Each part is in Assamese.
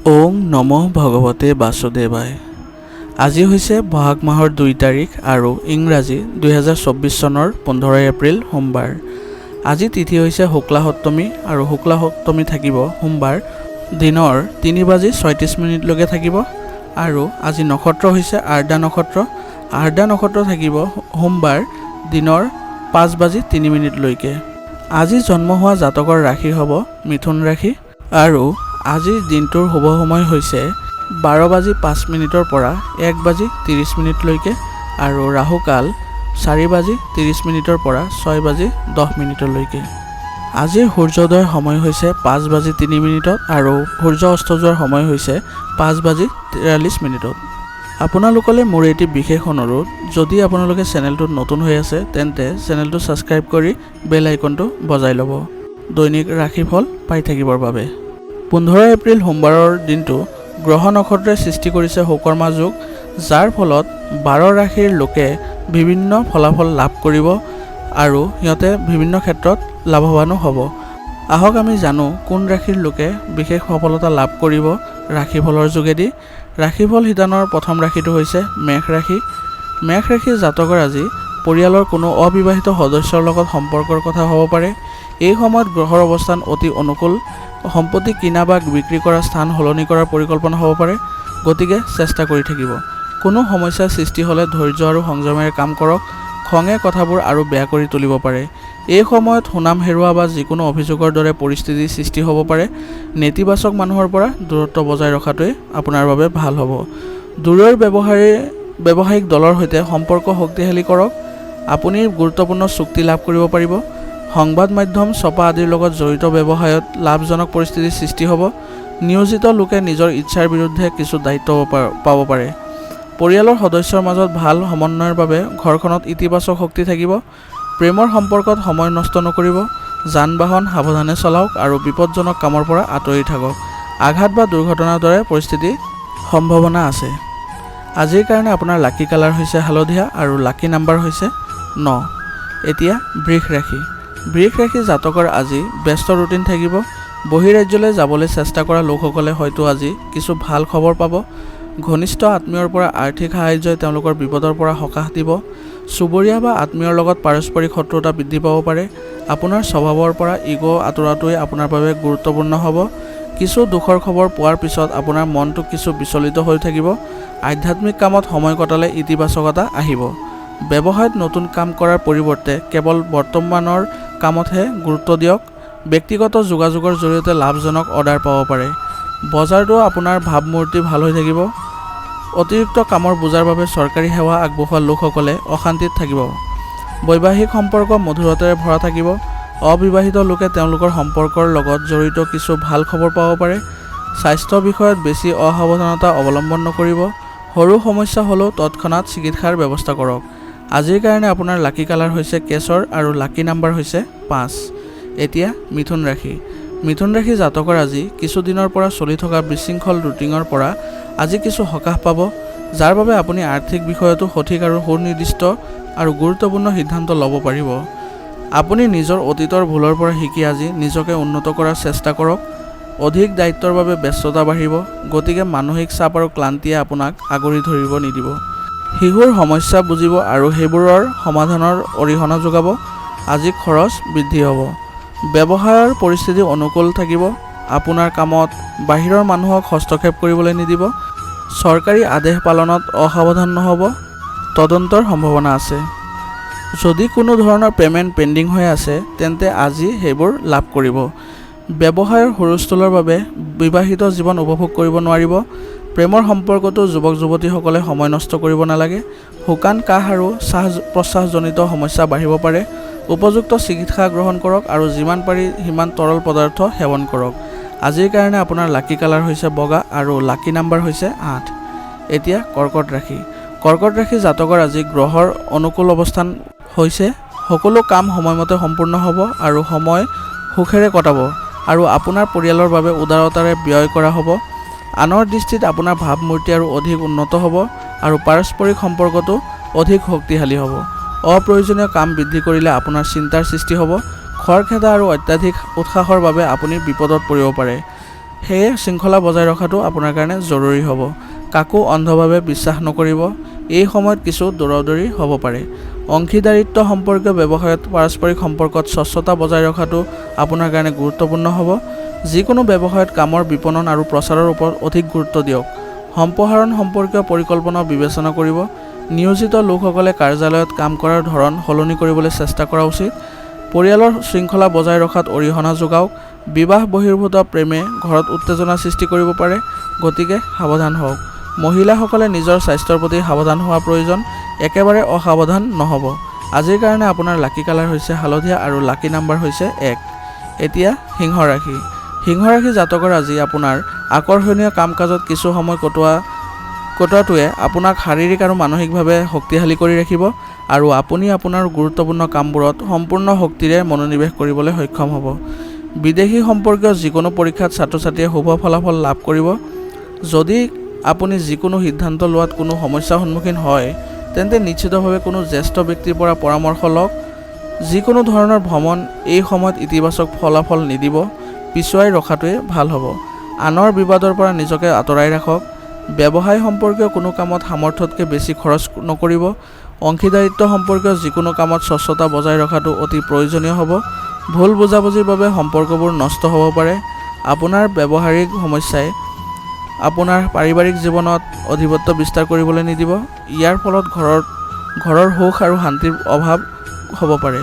ওং নমঃ ভগৱতে বাসুদেৱায়। আজি হৈছে বহাগ মাহৰ 2 তাৰিখ আৰু ইংৰাজী 2024 চনৰ 15 এপ্ৰিল সোমবাৰ। আজি তিথি হৈছে শুক্লা সপ্তমী আৰু শুক্লা সপ্তমী থাকিব সোমবাৰ দিনৰ 3:36 লৈকে থাকিব আৰু আজি নক্ষত্ৰ হৈছে আৰ্দা নক্ষত্ৰ। আৰ্দা নক্ষত্ৰ থাকিব সোমবাৰ দিনৰ 5:03 লৈকে। আজি জন্ম হোৱা জাতকৰ ৰাশি হ'ব মিথুন ৰাশি আৰু আজিৰ দিনটোৰ শুভ সময় হৈছে 12:05 পৰা 1:30 লৈকে আৰু ৰাহুকাল 4:30 পৰা 6:10 লৈকে। আজিৰ সূৰ্যোদয়ৰ সময় হৈছে 5:03 আৰু সূৰ্য অস্ত যোৱাৰ সময় হৈছে 5:43। আপোনালোকলৈ মোৰ এটি বিশেষ অনুৰোধ, যদি আপোনালোকে চেনেলটোত নতুন হৈ আছে তেন্তে চেনেলটো ছাবস্ক্ৰাইব কৰি বেল আইকনটো বজাই ল'ব দৈনিক ৰাশিফল পাই থাকিবৰ বাবে। 15 এপ্ৰিল সোমবাৰৰ দিনটো গ্ৰহ নক্ষত্ৰই সৃষ্টি কৰিছে সুকৰ্মা যোগ, যাৰ ফলত 12 ৰাশিৰ লোকে বিভিন্ন ফলাফল লাভ কৰিব আৰু সিহঁতে বিভিন্ন ক্ষেত্ৰত লাভৱানো হ'ব। আহক আমি জানো কোন ৰাশিৰ লোকে বিশেষ সফলতা লাভ কৰিব ৰাশিফলৰ যোগেদি। ৰাশিফল শিতানৰ প্ৰথম ৰাশিটো হৈছে মেষ ৰাশি। মেষ ৰাশিৰ জাতকৰ আজি পৰিয়ালৰ কোনো অবিবাহিত সদস্যৰ লগত সম্পৰ্কৰ কথা হ'ব পাৰে। এই সময়ত গ্ৰহৰ অৱস্থান অতি অনুকূল। সম্পত্তি কিনা বা বিক্ৰী কৰা স্থান সলনি কৰাৰ পৰিকল্পনা হ'ব পাৰে, গতিকে চেষ্টা কৰি থাকিব। কোনো সমস্যাৰ সৃষ্টি হ'লে ধৈৰ্য আৰু সংযমেৰে কাম কৰক, খঙে কথাবোৰ আৰু বেয়া কৰি তুলিব পাৰে। এই সময়ত সুনাম হেৰুওৱা বা যিকোনো অভিযোগৰ দৰে পৰিস্থিতিৰ সৃষ্টি হ'ব পাৰে। নেতিবাচক মানুহৰ পৰা দূৰত্ব বজাই ৰখাটোৱে আপোনাৰ বাবে ভাল হ'ব। দূৰৰ ব্যৱসায়িক দলৰ সৈতে সম্পৰ্ক শক্তিশালী কৰক। আপুনি গুৰুত্বপূৰ্ণ চুক্তি লাভ কৰিব পাৰিব। সংবাদ মাধ্যম ছপা আদিৰ লগত জড়িত ব্যৱসায়ত লাভজনক পৰিস্থিতিৰ সৃষ্টি হ'ব। নিয়োজিত লোকে নিজৰ ইচ্ছাৰ বিৰুদ্ধে কিছু দায়িত্ব পাব পাৰে। পৰিয়ালৰ সদস্যৰ মাজত ভাল সমন্বয়ৰ বাবে ঘৰখনত ইতিবাচক শক্তি থাকিব। প্ৰেমৰ সম্পৰ্কত সময় নষ্ট নকৰিব। যান বাহন সাৱধানে চলাওক আৰু বিপদজনক কামৰ পৰা আঁতৰি থাকক। আঘাত বা দুৰ্ঘটনাৰ দৰে পৰিস্থিতিৰ সম্ভাৱনা আছে। আজিৰ কাৰণে আপোনাৰ লাকি কালাৰ হৈছে হালধীয়া আৰু লাকি নাম্বাৰ হৈছে 9। এতিয়া বৃষ ৰাশি। বৃষ ৰাশি জাতকৰ আজি ব্যস্ত ৰুটিন থাকিব। বহিৰাজ্যলৈ যাবলৈ চেষ্টা কৰা লোকসকলে হয়তো আজি কিছু ভাল খবৰ পাব। ঘনিষ্ঠ আত্মীয়ৰ পৰা আৰ্থিক সাহায্যই তেওঁলোকৰ বিপদৰ পৰা সকাহ দিব। চুবুৰীয়া বা আত্মীয়ৰ লগত পাৰস্পৰিক শত্ৰুতা বৃদ্ধি পাব পাৰে। আপোনাৰ স্বভাৱৰ পৰা ইগ' আঁতৰাটোৱে আপোনাৰ বাবে গুৰুত্বপূৰ্ণ হ'ব। কিছু দুখৰ খবৰ পোৱাৰ পিছত আপোনাৰ মনটো কিছু বিচলিত হৈ থাকিব। আধ্যাত্মিক কামত সময় কটালে ইতিবাচকতা আহিব। ব্যৱসায়ত নতুন কাম কৰাৰ পৰিৱৰ্তে কেৱল বৰ্তমানৰ কামতহে গুৰুত্ব দিয়ক। ব্যক্তিগত যোগাযোগৰ জৰিয়তে লাভজনক অৰ্ডাৰ পাব পাৰে। বজাৰটো আপোনাৰ ভাৱমূৰ্তি ভাল হৈ থাকিব। অতিৰিক্ত কামৰ বোজাৰ বাবে চৰকাৰী সেৱা আগবঢ়োৱা লোকসকলে অশান্তিত থাকিব। বৈবাহিক সম্পৰ্ক মধুৰতাৰে ভৰা থাকিব। অবিবাহিত লোকে তেওঁলোকৰ সম্পৰ্কৰ লগত জড়িত কিছু ভাল খবৰ পাব পাৰে। স্বাস্থ্য বিষয়ত বেছি অসাৱধানতা অৱলম্বন নকৰিব। সৰু সমস্যা হ'লেও তৎক্ষণাত চিকিৎসাৰ ব্যৱস্থা কৰক। আজিৰ কাৰণে আপোনাৰ লাকি কালাৰ হৈছে কেশৰ আৰু লাকি নাম্বাৰ হৈছে 5। এতিয়া মিথুন ৰাশি। মিথুন ৰাশি জাতকৰ আজি কিছুদিনৰ পৰা চলি থকা বিশৃংখল ৰুটিনৰ পৰা আজি কিছু সকাহ পাব, যাৰ বাবে আপুনি আৰ্থিক বিষয়তো সঠিক আৰু সুনিৰ্দিষ্ট আৰু গুৰুত্বপূৰ্ণ সিদ্ধান্ত ল'ব পাৰিব। আপুনি নিজৰ অতীতৰ ভুলৰ পৰা শিকি আজি নিজকে উন্নত কৰাৰ চেষ্টা কৰক। অধিক দায়িত্বৰ বাবে ব্যস্ততা বাঢ়িব, গতিকে মানসিক চাপ আৰু ক্লান্তিয়ে আপোনাক আগুৰি ধৰিব নিদিব। শিশুৰ সমস্যা বুজিব আৰু সেইবোৰৰ সমাধানৰ অৰিহণা যোগাব। আজি খৰচ বৃদ্ধি হ'ব। ব্যৱসায়ৰ পৰিস্থিতি অনুকূল থাকিব। আপোনাৰ কামত বাহিৰৰ মানুহক হস্তক্ষেপ কৰিবলৈ নিদিব। চৰকাৰী আদেশ পালনত অসাৱধান নহ'ব। তদন্তৰ সম্ভাৱনা আছে। যদি কোনো ধৰণৰ পে'মেণ্ট পেণ্ডিং হৈ আছে তেন্তে আজি সেইবোৰ লাভ কৰিব। ব্যৱসায়ৰ হুলস্থুলৰ বাবে বিবাহিত জীৱন উপভোগ কৰিব নোৱাৰিব। প্ৰেমৰ সম্পৰ্কতো যুৱক যুৱতীসকলে সময় নষ্ট কৰিব নালাগে। শুকান কাহ আৰু শ্বাস প্ৰশ্বাসজনিত সমস্যা বাঢ়িব পাৰে। উপযুক্ত চিকিৎসা গ্ৰহণ কৰক আৰু যিমান পাৰি সিমান তৰল পদাৰ্থ সেৱন কৰক। আজিৰ কাৰণে আপোনাৰ লাকি কালাৰ হৈছে বগা আৰু লাকি নাম্বাৰ হৈছে 8। এতিয়া কৰ্কট ৰাশি। কৰ্কট ৰাশি জাতকৰ আজি গ্ৰহৰ অনুকূল অৱস্থান হৈছে। সকলো কাম সময়মতে সম্পূৰ্ণ হ'ব আৰু সময় সুখেৰে কটাব আৰু আপোনাৰ পৰিয়ালৰ বাবে উদাৰতাৰে ব্যয় কৰা হ'ব। আনৰ দৃষ্টিত আপোনাৰ ভাৱমূৰ্তি আৰু অধিক উন্নত হ'ব আৰু পাৰস্পৰিক সম্পৰ্কটো অধিক শক্তিশালী হ'ব। অপ্ৰয়োজনীয় কাম বৃদ্ধি কৰিলে আপোনাৰ চিন্তাৰ সৃষ্টি হ'ব। খৰখেদা আৰু অত্যাধিক উৎসাহৰ বাবে আপুনি বিপদত পৰিব পাৰে। সেয়ে শৃংখলা বজাই ৰখাটো আপোনাৰ কাৰণে জৰুৰী হ'ব। কাকো অন্ধভাৱে বিশ্বাস নকৰিব। এই সময়ত কিছু দৌৰাদৌৰি হ'ব পাৰে। অংশীদাৰিত্ব সম্পৰ্কীয় ব্যৱসায়ত পাৰস্পৰিক সম্পৰ্কত স্বচ্ছতা বজাই ৰখাটো আপোনাৰ কাৰণে গুৰুত্বপূৰ্ণ হ'ব। যিকোনো ব্যৱসায়ত কামৰ বিপণন আৰু প্ৰচাৰৰ ওপৰত অধিক গুৰুত্ব দিয়ক। সম্প্ৰসাৰণ সম্পৰ্কীয় পৰিকল্পনা বিবেচনা কৰিব। নিয়োজিত লোকসকলে কাৰ্যালয়ত কাম কৰাৰ ধৰণ সলনি কৰিবলৈ চেষ্টা কৰা উচিত। পৰিয়ালৰ শৃংখলা বজাই ৰখাত অৰিহণা যোগাওক। বিবাহ বহিৰ্ভূত প্ৰেমে ঘৰত উত্তেজনা সৃষ্টি কৰিব পাৰে, গতিকে সাৱধান হওক। মহিলাসকলে নিজৰ স্বাস্থ্যৰ প্ৰতি সাৱধান হোৱা প্ৰয়োজন, একেবাৰে অসাৱধান নহ'ব। আজিৰ কাৰণে আপোনাৰ লাকি কালাৰ হৈছে হালধীয়া আৰু লাকি নাম্বাৰ হৈছে 1। এতিয়া সিংহ ৰাশি। সিংহ ৰাশি জাতকৰ আজি আপোনাৰ আকৰ্ষণীয় কাম কাজত কিছু সময় কটোৱাটোৱে আপোনাক শাৰীৰিক আৰু মানসিকভাৱে শক্তিশালী কৰি ৰাখিব আৰু আপুনি আপোনাৰ গুৰুত্বপূৰ্ণ কামবোৰত সম্পূৰ্ণ শক্তিৰে মনোনিৱেশ কৰিবলৈ সক্ষম হ'ব। বিদেশী সম্পৰ্কীয় যিকোনো পৰীক্ষাত ছাত্ৰ-ছাত্ৰীয়ে শুভ ফলাফল লাভ কৰিব। যদি আপুনি যিকোনো সিদ্ধান্ত লোৱাত কোনো সমস্যাৰ সন্মুখীন হয়, তেন্তে নিশ্চিতভাৱে কোনো জ্যেষ্ঠ ব্যক্তিৰ পৰা পৰামৰ্শ লওক। যিকোনো ধৰণৰ ভ্ৰমণ এই সময়ত ইতিবাচক ফলাফল নিদিব, পিছুৱাই ৰখাটোৱে ভাল হ'ব। আনৰ বিবাদৰ পৰা নিজকে আঁতৰাই ৰাখক। ব্যৱসায় সম্পৰ্কীয় কোনো কামত সামৰ্থ্যতকৈ বেছি খৰচ নকৰিব। অংশীদাৰিত্ব সম্পৰ্কীয় যিকোনো কামত স্বচ্ছতা বজাই ৰখাটো অতি প্ৰয়োজনীয় হ'ব। ভুল বুজাবুজিৰ বাবে সম্পৰ্কবোৰ নষ্ট হ'ব পাৰে। আপোনাৰ ব্যৱহাৰিক সমস্যাই আপোনাৰ পাৰিবাৰিক জীৱনত আধিপত্য বিস্তাৰ কৰিবলৈ নিদিব। ইয়াৰ ফলত ঘৰৰ সুখ আৰু শান্তিৰ অভাৱ হ'ব পাৰে।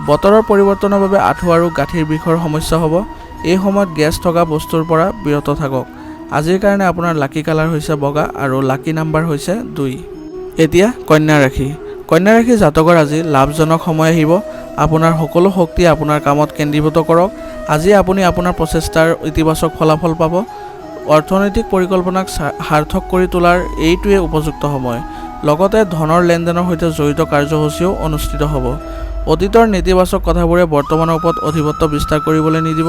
বতৰৰ পৰিৱৰ্তনৰ বাবে আঁঠু আৰু গাঁঠিৰ বিষৰ সমস্যা হ'ব। এই সময়ত গেছ থকা বস্তুৰ পৰা বিৰত থাকক। আজিৰ কাৰণে আপোনাৰ লাকি কালাৰ হৈছে বগা আৰু লাকি নাম্বাৰ হৈছে 2। এতিয়া কন্যা ৰাশি। কন্যা ৰাশি জাতকৰ আজি লাভজনক সময় আহিব। আপোনাৰ সকলো শক্তি আপোনাৰ কামত কেন্দ্ৰীভূত কৰক। আজি আপুনি আপোনাৰ প্ৰচেষ্টাৰ ইতিবাচক ফলাফল পাব। অৰ্থনৈতিক পৰিকল্পনাক সাৰ্থক কৰি তোলাৰ এইটোৱে উপযুক্ত সময়। লগতে ধনৰ লেনদেনৰ সৈতে জড়িত কাৰ্যসূচীও অনুষ্ঠিত হ'ব। অতীতৰ নেতিবাচক কথাবোৰে বৰ্তমানৰ ওপৰত আধিপত্য বিস্তাৰ কৰিবলৈ নিদিব।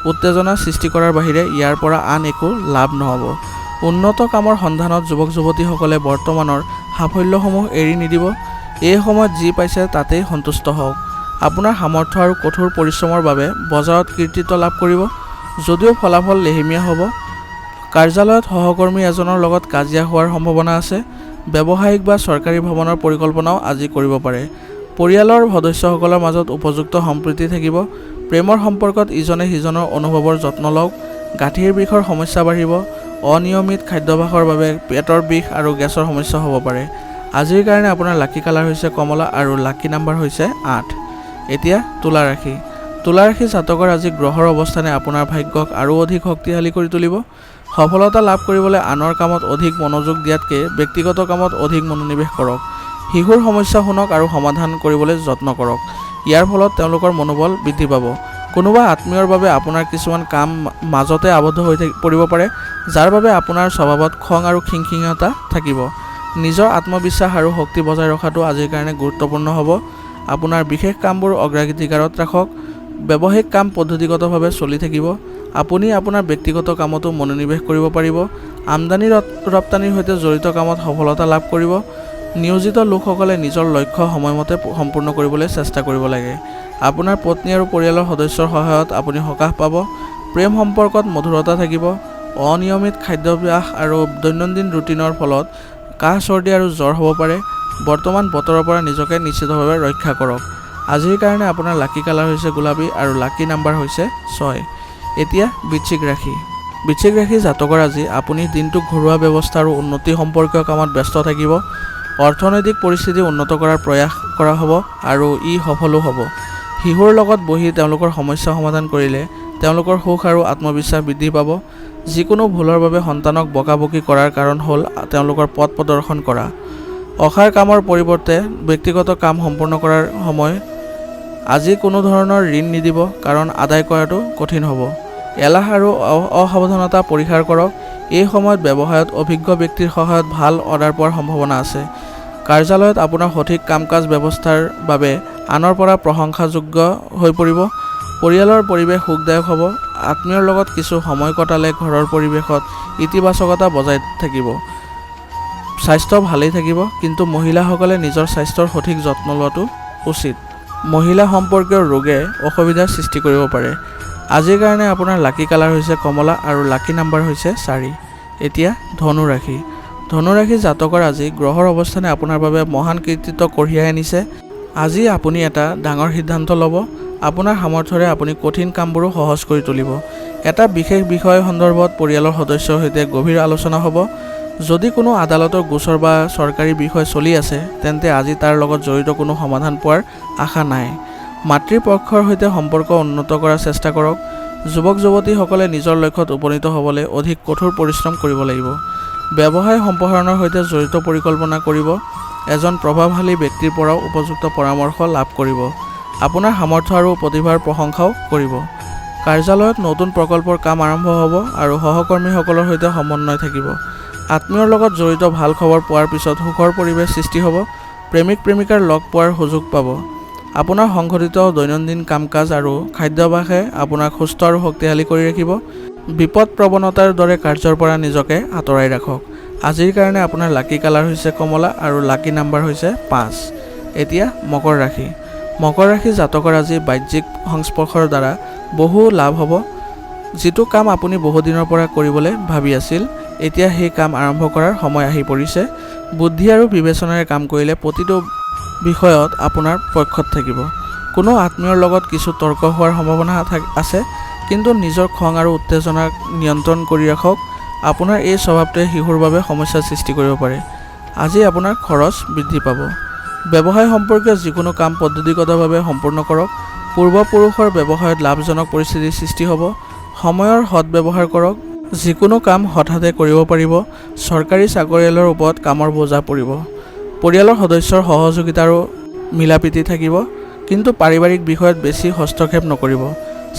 উত্তেজনা সৃষ্টি কৰাৰ বাহিৰে ইয়াৰ পৰা আন একো লাভ নহ'ব। উন্নত কামৰ সন্ধানত যুৱক যুৱতীসকলে বৰ্তমানৰ সাফল্যসমূহ এৰি নিদিব। এই সময়ত যি পাইছে তাতেই সন্তুষ্ট হওক। আপোনাৰ সামৰ্থ্য আৰু কঠোৰ পৰিশ্ৰমৰ বাবে বজাৰত কৃতিত্ব লাভ কৰিব, যদিও ফলাফল লেহেমীয়া হ'ব। কাৰ্যালয়ত সহকৰ্মী এজনৰ লগত কাজিয়া হোৱাৰ সম্ভাৱনা আছে। ব্যৱসায়িক বা চৰকাৰী ভ্ৰমণৰ পৰিকল্পনাও আজি কৰিব পাৰে। পৰিয়ালৰ সদস্যসকলৰ মাজত উপযুক্ত সম্প্ৰীতি থাকিব। প্ৰেমৰ সম্পৰ্কত ইজনে সিজনৰ অনুভৱৰ যত্ন লওক। গাঁঠিৰ বিষৰ সমস্যা বাঢ়িব। অনিয়মিত খাদ্যাভ্যাসৰ বাবে পেটৰ বিষ আৰু গেছৰ সমস্যা হ'ব পাৰে। আজিৰ কাৰণে আপোনাৰ লাকি কালাৰ হৈছে কমলা আৰু লাকি নাম্বাৰ হৈছে 8। এতিয়া তুলা ৰাশি। তুলা ৰাশি জাতকৰ আজি গ্ৰহৰ অৱস্থানে আপোনাৰ ভাগ্যক আৰু অধিক শক্তিশালী কৰি তুলিব। সফলতা লাভ কৰিবলৈ আনৰ কামত অধিক মনোযোগ দিয়াতকৈ ব্যক্তিগত কামত অধিক মনোনিৱেশ কৰক। শিশুৰ সমস্যা শুনক আৰু সমাধান কৰিবলৈ যত্ন কৰক। ইয়াৰ ফলত তেওঁলোকৰ মনোবল বৃদ্ধি পাব। কোনোবা আত্মীয়ৰ বাবে আপোনাৰ কিছুমান কাম মাজতে আবদ্ধ হৈ পৰিব পাৰে, যাৰ বাবে আপোনাৰ স্বভাৱত খং আৰু খিংখিঙীয়তা থাকিব। নিজৰ আত্মবিশ্বাস আৰু শক্তি বজাই ৰখাটো আজিৰ কাৰণে গুৰুত্বপূৰ্ণ হ'ব। আপোনাৰ বিশেষ কামবোৰ অগ্ৰাধিকাৰত ৰাখক। ব্যৱসায়িক কাম পদ্ধতিগতভাৱে চলি থাকিব। আপুনি আপোনাৰ ব্যক্তিগত কামতো মনোনিৱেশ কৰিব পাৰিব। আমদানি ৰপ্তানিৰ সৈতে জড়িত কামত সফলতা লাভ কৰিব। নিয়োজিত লোকসকলে নিজৰ লক্ষ্য সময়মতে সম্পূৰ্ণ কৰিবলৈ চেষ্টা কৰিব লাগে। আপোনাৰ পত্নী আৰু পৰিয়ালৰ সদস্যৰ সহায়ত আপুনি সকাহ পাব। প্ৰেম সম্পৰ্কত মধুৰতা থাকিব। অনিয়মিত খাদ্যাভ্যাস আৰু দৈনন্দিন ৰুটিনৰ ফলত কাহ চৰ্দি আৰু জ্বৰ হ'ব পাৰে। বৰ্তমান বতৰৰ পৰা নিজকে নিশ্চিতভাৱে ৰক্ষা কৰক। আজিৰ কাৰণে আপোনাৰ লাকি কালাৰ হৈছে গোলাপী আৰু লাকি নাম্বাৰ হৈছে 6। এতিয়া বৃশ্চিক ৰাশি। বৃশ্চিক ৰাশি জাতকৰ আজি আপুনি দিনটোক ঘৰুৱা ব্যৱস্থা আৰু উন্নতি সম্পৰ্কীয় কামত ব্যস্ত থাকিব। অৰ্থনৈতিক পৰিস্থিতি উন্নত কৰাৰ প্ৰয়াস কৰা হ'ব আৰু ই সফলো হ'ব। শিশুৰ লগত বহি তেওঁলোকৰ সমস্যা সমাধান কৰিলে তেওঁলোকৰ সুখ আৰু আত্মবিশ্বাস বৃদ্ধি পাব। যিকোনো ভুলৰ বাবে সন্তানক বকাবকি কৰাৰ কাৰণ হ'ল তেওঁলোকৰ পথ প্ৰদৰ্শন কৰা। অসাৰ কামৰ পৰিৱৰ্তে ব্যক্তিগত কাম সম্পূৰ্ণ কৰাৰ সময়। আজি কোনো ধৰণৰ ঋণ নিদিব, কাৰণ আদায় কৰাটো কঠিন হ'ব। এলাহ আৰু অসাৱধানতা পৰিহাৰ কৰক। এই সময়ত ব্যৱসায়ত অভিজ্ঞ ব্যক্তিৰ সহায়ত ভাল অৰ্ডাৰ পোৱাৰ সম্ভাৱনা আছে। কাৰ্যালয়ত আপোনাৰ সঠিক কাম কাজ ব্যৱস্থাৰ বাবে আনৰ পৰা প্ৰশংসাযোগ্য হৈ পৰিব। পৰিয়ালৰ পৰিৱেশ সুখদায়ক হ'ব। আত্মীয়ৰ লগত কিছু সময় কটালে ঘৰৰ পৰিৱেশত ইতিবাচকতা বজাই থাকিব। স্বাস্থ্য ভালেই থাকিব, কিন্তু মহিলাসকলে নিজৰ স্বাস্থ্যৰ সঠিক যত্ন লোৱাটো উচিত। মহিলা সম্পৰ্কীয় ৰোগে অসুবিধাৰ সৃষ্টি কৰিব পাৰে। আজিৰ কাৰণে আপোনাৰ লাকি কালাৰ হৈছে কমলা আৰু লাকি নাম্বাৰ হৈছে 4। এতিয়া ধনু ৰাশি। ধনু ৰাশি জাতকৰ আজি গ্ৰহৰ অৱস্থানে আপোনাৰ বাবে মহান কৃতিত্ব কঢ়িয়াই আনিছে। আজি আপুনি এটা ডাঙৰ সিদ্ধান্ত ল'ব। আপোনাৰ সামৰ্থ্যৰে আপুনি কঠিন কামবোৰো সহজ কৰি তুলিব। এটা বিশেষ বিষয় সন্দৰ্ভত পৰিয়ালৰ সদস্যৰ সৈতে গভীৰ আলোচনা হ'ব। যদি কোনো আদালতৰ গোচৰ বা চৰকাৰী বিষয় চলি আছে তেন্তে আজি তাৰ লগত জড়িত কোনো সমাধান পোৱাৰ আশা নাই। মাতৃপক্ষৰ সৈতে সম্পৰ্ক উন্নত কৰাৰ চেষ্টা কৰক। যুৱক যুৱতীসকলে নিজৰ লক্ষ্যত উপনীত হ'বলৈ অধিক কঠোৰ পৰিশ্ৰম কৰিব লাগিব। ব্যৱসায় সম্প্ৰসাৰণৰ সৈতে জড়িত পৰিকল্পনা কৰিব। এজন প্ৰভাৱশালী ব্যক্তিৰ পৰাও উপযুক্ত পৰামৰ্শ লাভ কৰিব। আপোনাৰ সামৰ্থ্য আৰু প্ৰতিভাৰ প্ৰশংসাও কৰিব। কাৰ্যালয়ত নতুন প্ৰকল্পৰ কাম আৰম্ভ হ'ব আৰু সহকৰ্মীসকলৰ সৈতে সমন্বয় থাকিব। আত্মীয়ৰ লগত জড়িত ভাল খবৰ পোৱাৰ পিছত সুখৰ পৰিৱেশ সৃষ্টি হ'ব। প্ৰেমিক প্ৰেমিকাৰ লগ পোৱাৰ সুযোগ পাব। আপোনাৰ সংঘটিত দৈনন্দিন কাম কাজ আৰু খাদ্যাভ্যাসে আপোনাক সুস্থ আৰু শক্তিশালী কৰি ৰাখিব। বিপদ প্ৰৱণতাৰ দৰে কাৰ্যৰ পৰা নিজকে আঁতৰাই ৰাখক। আজিৰ কাৰণে আপোনাৰ লাকি কালাৰ হৈছে কমলা আৰু লাকি নাম্বাৰ হৈছে 5। এতিয়া মকৰ ৰাশি। মকৰ ৰাশি জাতকৰ আজি বাহ্যিক সংস্পৰ্শৰ দ্বাৰা বহু লাভ হ'ব। যিটো কাম আপুনি বহুদিনৰ পৰা কৰিবলৈ ভাবি আছিল, এতিয়া সেই কাম আৰম্ভ কৰাৰ সময় আহি পৰিছে। বুদ্ধি আৰু বিবেচনাৰে কাম কৰিলে প্ৰতিটো বিষয়ত আপোনাৰ পক্ষত থাকিব। কোনো আত্মীয়ৰ লগত কিছু তৰ্ক হোৱাৰ সম্ভাৱনা আছে, কিন্তু নিজৰ খং আৰু উত্তেজনাক নিয়ন্ত্ৰণ কৰি ৰাখক। আপোনাৰ এই স্বভাৱটোৱে শিশুৰ বাবে সমস্যাৰ সৃষ্টি কৰিব পাৰে। আজি আপোনাৰ খৰচ বৃদ্ধি পাব। ব্যৱসায় সম্পৰ্কীয় যিকোনো কাম পদ্ধতিগতভাৱে সম্পূৰ্ণ কৰক। পূৰ্বপুৰুষৰ ব্যৱসায়ত লাভজনক পৰিস্থিতিৰ সৃষ্টি হ'ব। সময়ৰ সৎব্যৱহাৰ কৰক। যিকোনো কাম হঠাতে কৰিব পাৰিব। চৰকাৰী চাকৰিয়ালৰ ওপৰত কামৰ বোজা পৰিব। পৰিয়ালৰ সদস্যৰ সহযোগিতা আৰু মিলাপ্ৰীতি থাকিব, কিন্তু পাৰিবাৰিক বিষয়ত বেছি হস্তক্ষেপ নকৰিব।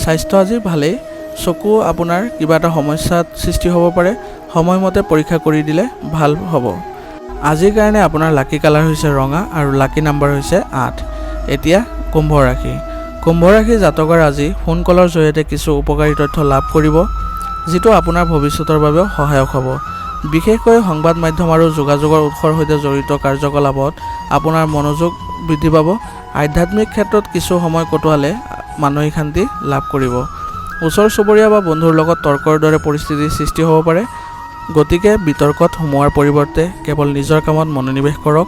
স্বাস্থ্য আজি ভালেই। চকু আপোনাৰ কিবা এটা সমস্যাত সৃষ্টি হ'ব পাৰে। সময়মতে পৰীক্ষা কৰি দিলে ভাল হ'ব। আজিৰ কাৰণে আপোনাৰ লাকি কালাৰ হৈছে ৰঙা আৰু লাকি নাম্বাৰ হৈছে 8। এতিয়া কুম্ভ ৰাশি। কুম্ভ ৰাশি জাতকৰ আজি ফোন কলৰ জৰিয়তে কিছু উপকাৰী তথ্য লাভ কৰিব, যিটো আপোনাৰ ভৱিষ্যতৰ বাবেও সহায়ক হ'ব। বিশেষকৈ সংবাদ মাধ্যম আৰু যোগাযোগৰ উৎসৰ সৈতে জড়িত কাৰ্যকলাপত আপোনাৰ মনোযোগ বৃদ্ধি পাব। আধ্যাত্মিক ক্ষেত্ৰত কিছু সময় কটোৱালে মানসিক শান্তি লাভ কৰিব। ওচৰ চুবুৰীয়া বা বন্ধুৰ লগত তৰ্কৰ দৰে পৰিস্থিতিৰ সৃষ্টি হ'ব পাৰে। গতিকে বিতৰ্কত সোমোৱাৰ পৰিৱৰ্তে কেৱল নিজৰ কামত মনোনিৱেশ কৰক।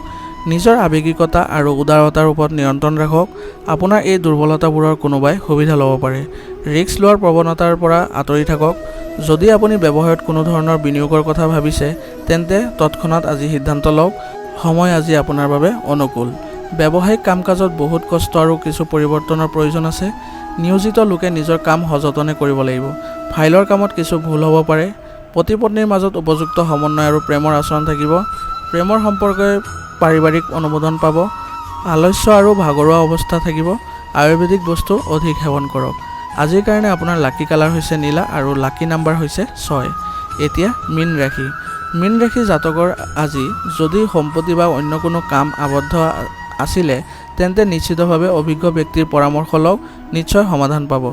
নিজৰ আৱেগিকতা আৰু উদাৰতাৰ ওপৰত নিয়ন্ত্ৰণ ৰাখক। আপোনাৰ এই দুৰ্বলতাবোৰৰ কোনোবাই সুবিধা ল'ব পাৰে। ৰিস্ক লোৱাৰ প্ৰৱণতাৰ পৰা আঁতৰি থাকক। যদি আপুনি ব্যৱসায়ত কোনো ধৰণৰ বিনিয়োগৰ কথা ভাবিছে তেন্তে তৎক্ষণাত আজি সিদ্ধান্ত লওক। সময় আজি আপোনাৰ বাবে অনুকূল। ব্যৱসায়িক কাম কাজত বহুত কষ্ট আৰু কিছু পৰিৱৰ্তনৰ প্ৰয়োজন আছে। নিয়োজিত লোকে নিজৰ কাম সযতনে কৰিব লাগিব। ফাইলৰ কামত কিছু ভুল হ'ব পাৰে। পতি পত্নীৰ মাজত উপযুক্ত সমন্বয় আৰু প্ৰেমৰ আচৰণ থাকিব। প্ৰেমৰ সম্পৰ্কে পাৰিবাৰিক অনুমোদন পাব। আলস্য আৰু ভাগৰুৱা অৱস্থা থাকিব। আয়ুৰ্বেদিক বস্তু অধিক সেৱন কৰক। আজিৰ কাৰণে আপোনাৰ লাকি কালাৰ হৈছে নীলা আৰু লাকি নাম্বাৰ হৈছে 6। এতিয়া মীন ৰাশি। মীন ৰাশি জাতকৰ আজি যদি সম্পত্তি বা অন্য কোনো কাম আবদ্ধ আছিলে তেন্তে নিশ্চিতভাৱে অভিজ্ঞ ব্যক্তিৰ পৰামৰ্শ লওক। নিশ্চয় সমাধান পাব।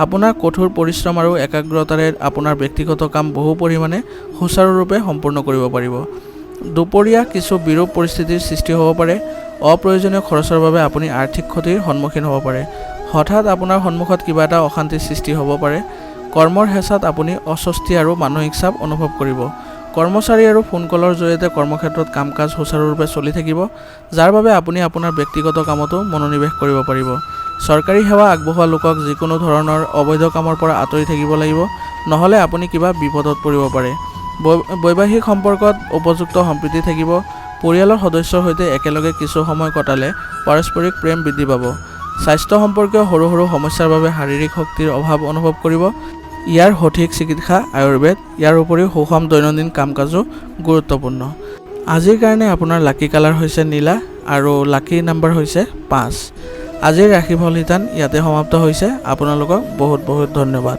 আপোনাৰ কঠোৰ পৰিশ্ৰম আৰু একাগ্ৰতাৰে আপোনাৰ ব্যক্তিগত কাম বহু পৰিমাণে সুচাৰুৰূপে সম্পূৰ্ণ কৰিব পাৰিব। দুপৰীয়া কিছু বিৰূপ পৰিস্থিতিৰ সৃষ্টি হ'ব পাৰে। অপ্ৰয়োজনীয় খৰচৰ বাবে আপুনি আৰ্থিক ক্ষতিৰ সন্মুখীন হ'ব পাৰে। হঠাৎ আপোনাৰ সন্মুখত কিবা এটা অশান্তিৰ সৃষ্টি হ'ব পাৰে। কৰ্মৰ হেঁচাত আপুনি অস্বস্তি আৰু মানসিক চাপ অনুভৱ কৰিব। কৰ্মচাৰী আৰু ফোন কলৰ জৰিয়তে কৰ্মক্ষেত্ৰত কাম কাজ সুচাৰুৰূপে চলি থাকিব, যাৰ বাবে আপুনি আপোনাৰ ব্যক্তিগত কামতো মনোনিৱেশ কৰিব পাৰিব। চৰকাৰী সেৱা আগবঢ়োৱা লোকক যিকোনো ধৰণৰ অবৈধ কামৰ পৰা আঁতৰি থাকিব লাগিব, নহ'লে আপুনি কিবা বিপদত পৰিব পাৰে। বৈবাহিক সম্পৰ্কত উপযুক্ত সম্প্ৰীতি থাকিব। পৰিয়ালৰ সদস্যৰ সৈতে একেলগে কিছু সময় কটালে পাৰস্পৰিক প্ৰেম বৃদ্ধি পাব। স্বাস্থ্য সম্পৰ্কীয় সৰু সৰু সমস্যাৰ বাবে শাৰীৰিক শক্তিৰ অভাৱ অনুভৱ কৰিব। ইয়াৰ সঠিক চিকিৎসা আয়ুৰ্বেদ। ইয়াৰ উপৰিও সুষম দৈনন্দিন কাম কাজো গুৰুত্বপূৰ্ণ। আজিৰ কাৰণে আপোনাৰ লাকি কালাৰ হৈছে নীলা আৰু লাকি নাম্বাৰ হৈছে 5। আজিৰ ৰাশিফল শিতান ইয়াতে সমাপ্ত হৈছে। আপোনালোকক বহুত বহুত ধন্যবাদ।